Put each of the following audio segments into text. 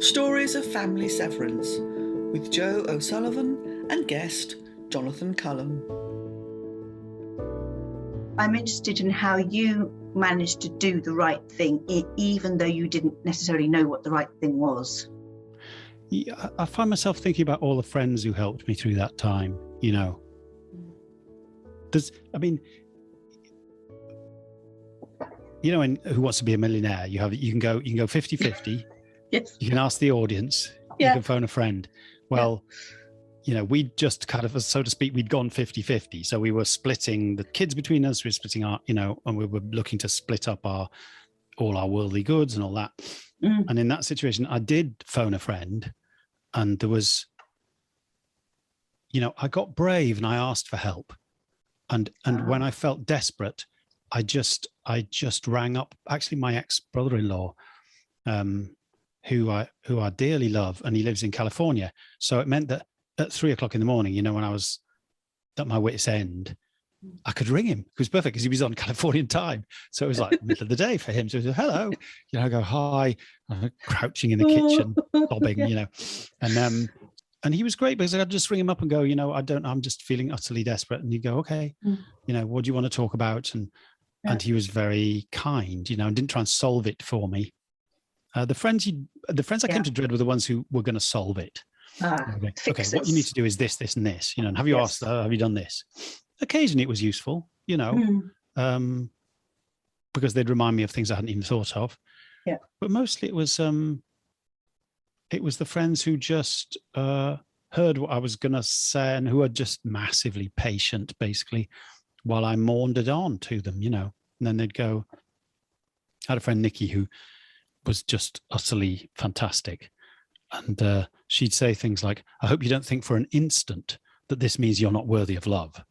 Stories of Family Severance with Joe O'Sullivan and guest Jonathan Cullen. I'm interested in how you managed to do the right thing, even though you didn't necessarily know what the right thing was. Yeah, I find myself thinking about all the friends who helped me through that time, you know. In Who Wants to Be a Millionaire, you can go 50-50. Yes. You can ask the audience, Yeah. You can phone a friend. Well, we just kind of, so to speak, we'd gone 50-50. So we were splitting the kids between us, we were splitting our, and we were looking to split up all our worldly goods and all that. And in that situation, I did phone a friend, and there was, I got brave and I asked for help. And when I felt desperate, I just rang up actually my ex-brother-in-law, who I dearly love, and he lives in California. So it meant that at 3:00 in the morning, when I was at my wit's end, I could ring him. It was perfect because he was on Californian time. So it was like middle of the day for him. So he said, hello, I go, hi, I'm crouching in the kitchen, sobbing, and he was great because I'd just ring him up and go, I'm just feeling utterly desperate. And he'd go, okay, what do you want to talk about? And he was very kind, and didn't try and solve it for me. The friends I came to dread were the ones who were going to solve it. Okay, what you need to do is this, this, and this. And have you asked? Have you done this? Occasionally, it was useful, because they'd remind me of things I hadn't even thought of. Yeah. But mostly, it was the friends who just heard what I was going to say and who were just massively patient, basically, while I maundered on to them, And then they'd go. I had a friend, Nikki, who was just utterly fantastic. And she'd say things like, I hope you don't think for an instant that this means you're not worthy of love,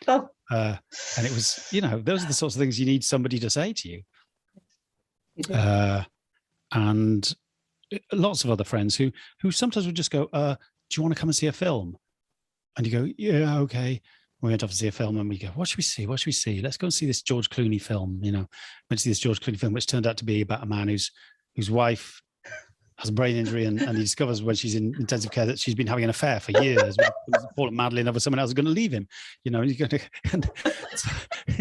Oh. And it was, those are the sorts of things you need somebody to say to you. And lots of other friends who sometimes would just go, do you want to come and see a film? And you go, yeah, okay. We went off to see a film and we go, what should we see? What should we see? Let's go and see this George Clooney film, Went to see this George Clooney film, which turned out to be about a man whose wife has a brain injury and he discovers when she's in intensive care that she's been having an affair for years. Fallen madly in love with someone else is going to leave him, and he's going to. And so,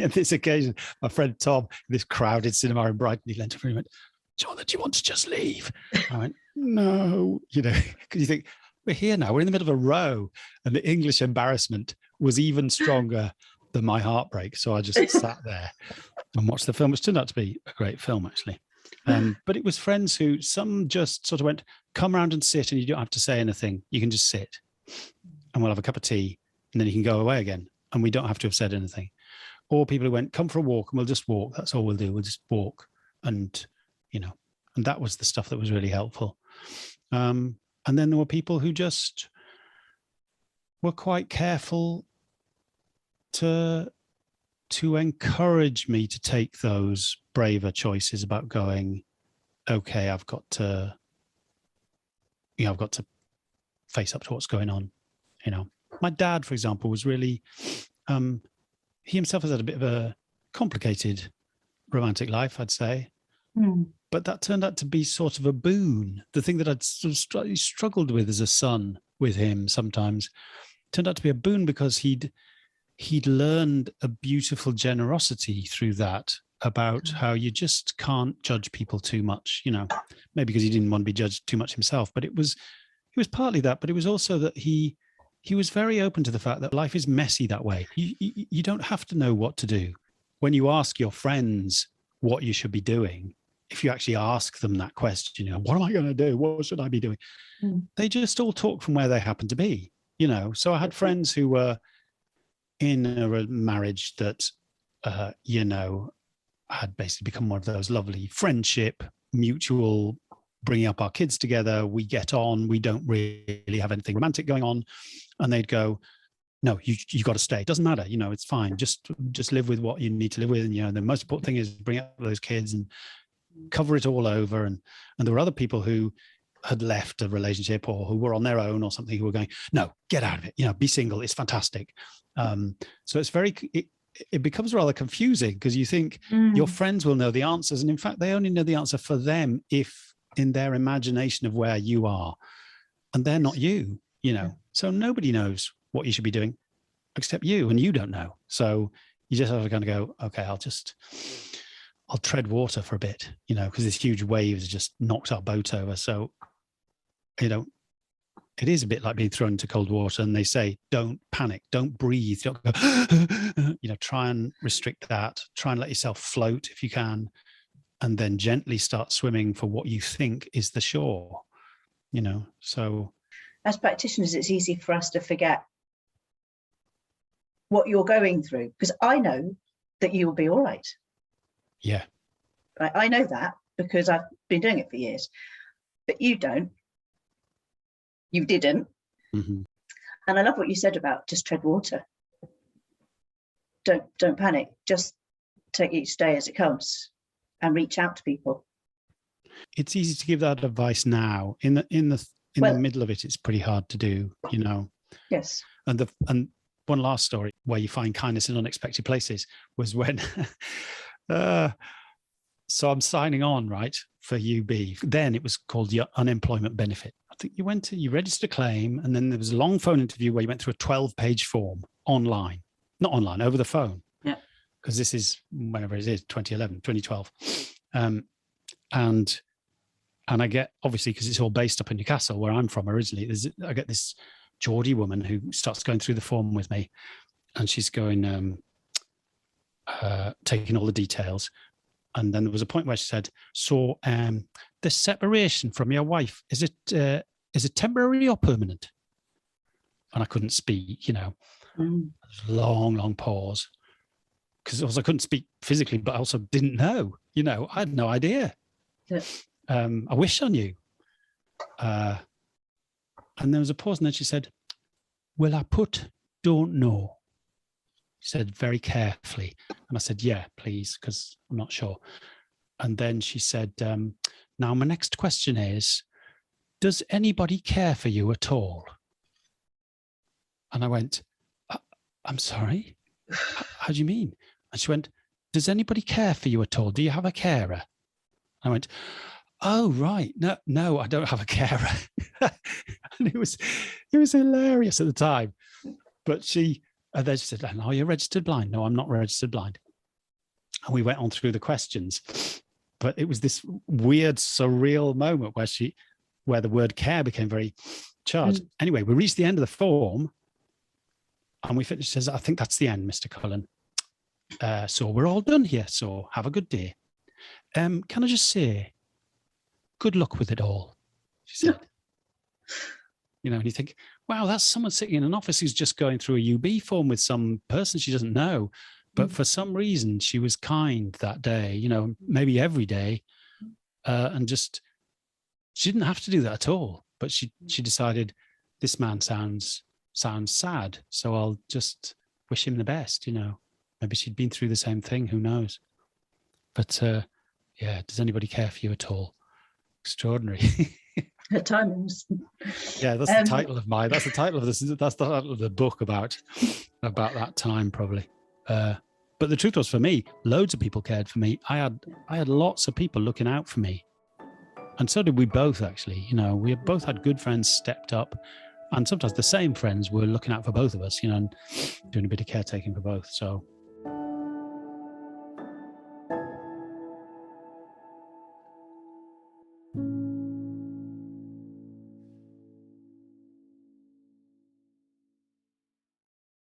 on this occasion, my friend Tom, in this crowded cinema in Brighton, he leant over and went, Jonathan, do you want to just leave? I went, no, because you think, we're here now, we're in the middle of a row, and the English embarrassment was even stronger than my heartbreak. So I just sat there and watched the film, which turned out to be a great film, actually. But it was friends who, some just sort of went, come around and sit, and you don't have to say anything. You can just sit and we'll have a cup of tea and then you can go away again. And we don't have to have said anything. Or people who went, come for a walk and we'll just walk. That's all we'll do. We'll just walk. And, and that was the stuff that was really helpful. And then there were people who just were quite careful to encourage me to take those braver choices about going, okay, I've got to face up to what's going on. My dad, for example, was really, he himself has had a bit of a complicated romantic life, I'd say. But that turned out to be sort of a boon. The thing that I'd sort of struggled with as a son with him sometimes turned out to be a boon because he'd learned a beautiful generosity through that about how you just can't judge people too much, maybe because he didn't want to be judged too much himself. But it was partly that, but it was also that he was very open to the fact that life is messy that way. You don't have to know what to do. When you ask your friends what you should be doing, if you actually ask them that question, what am I going to do? What should I be doing? They just all talk from where they happen to be, So I had friends who were in a marriage that, had basically become one of those lovely friendship, mutual, bringing up our kids together. We get on. We don't really have anything romantic going on. And they'd go, no, you got to stay. It doesn't matter. It's fine. Just live with what you need to live with. And, the most important thing is bring up those kids and cover it all over. And there were other people who had left a relationship or who were on their own or something who were going, no, get out of it. Be single. It's fantastic. So it's it becomes rather confusing because you think your friends will know the answers. And in fact, they only know the answer for them if in their imagination of where you are, and they're not you, you know. So nobody knows what you should be doing except you, and you don't know. So you just have to kind of go, okay, I'll tread water for a bit, you know, because this huge wave has just knocked our boat over. So, you know, it is a bit like being thrown into cold water, and they say, don't panic, don't breathe, don't go, you know, try and restrict that, try and let yourself float if you can, and then gently start swimming for what you think is the shore, you know. So as practitioners, it's easy for us to forget what you're going through, because I know that you will be all right. yeah, I know that because I've been doing it for years, but you don't. You didn't. mm-hmm. And I love what you said about just tread water. Don't panic. Just take each day as it comes and reach out to people. It's easy to give that advice now. In the middle of it, it's pretty hard to do, you know. Yes. And one last story where you find kindness in unexpected places was when so I'm signing on, right, for UB. Then it was called your unemployment benefit. I think you registered a claim, and then there was a long phone interview where you went through a 12-page form not online, over the phone. Yeah. Because this is whenever it is, 2011, 2012. And I get, obviously, because it's all based up in Newcastle, where I'm from originally, I get this Geordie woman who starts going through the form with me, and she's going, taking all the details. And then there was a point where she said, so the separation from your wife, is it temporary or permanent? And I couldn't speak, you know. Long pause, because I couldn't speak physically, but I also didn't know, you know. I had no idea. Yeah. I wish I knew. And there was a pause, and then she said, well, I put don't know. She said very carefully. And I said, yeah, please, because I'm not sure. And then she said, now my next question is, does anybody care for you at all? And I went, I'm sorry? How do you mean? And she went, does anybody care for you at all? Do you have a carer? I went, oh, right. No, I don't have a carer. And it was hilarious at the time. But and then she said, are you registered blind? No, I'm not registered blind. And we went on through the questions. But it was this weird, surreal moment where the word care became very charged. Anyway, we reached the end of the form, and we finished. She says, I think that's the end, Mr. Cullen. So we're all done here. So have a good day. Can I just say, good luck with it all, she said. You know, and you think, wow, that's someone sitting in an office who's just going through a UB form with some person she doesn't know. But for some reason, she was kind that day, you know, maybe every day. And just, she didn't have to do that at all. But she decided, this man sounds sad. So I'll just wish him the best, you know. Maybe she'd been through the same thing, who knows? But yeah, does anybody care for you at all? Extraordinary. At times. Yeah, that's the title of mine. That's the title of this. That's the title of the book about that time, probably. But the truth was, for me, loads of people cared for me. I had lots of people looking out for me, and so did we both. Actually, you know, we both had good friends stepped up, and sometimes the same friends were looking out for both of us. You know, and doing a bit of caretaking for both. So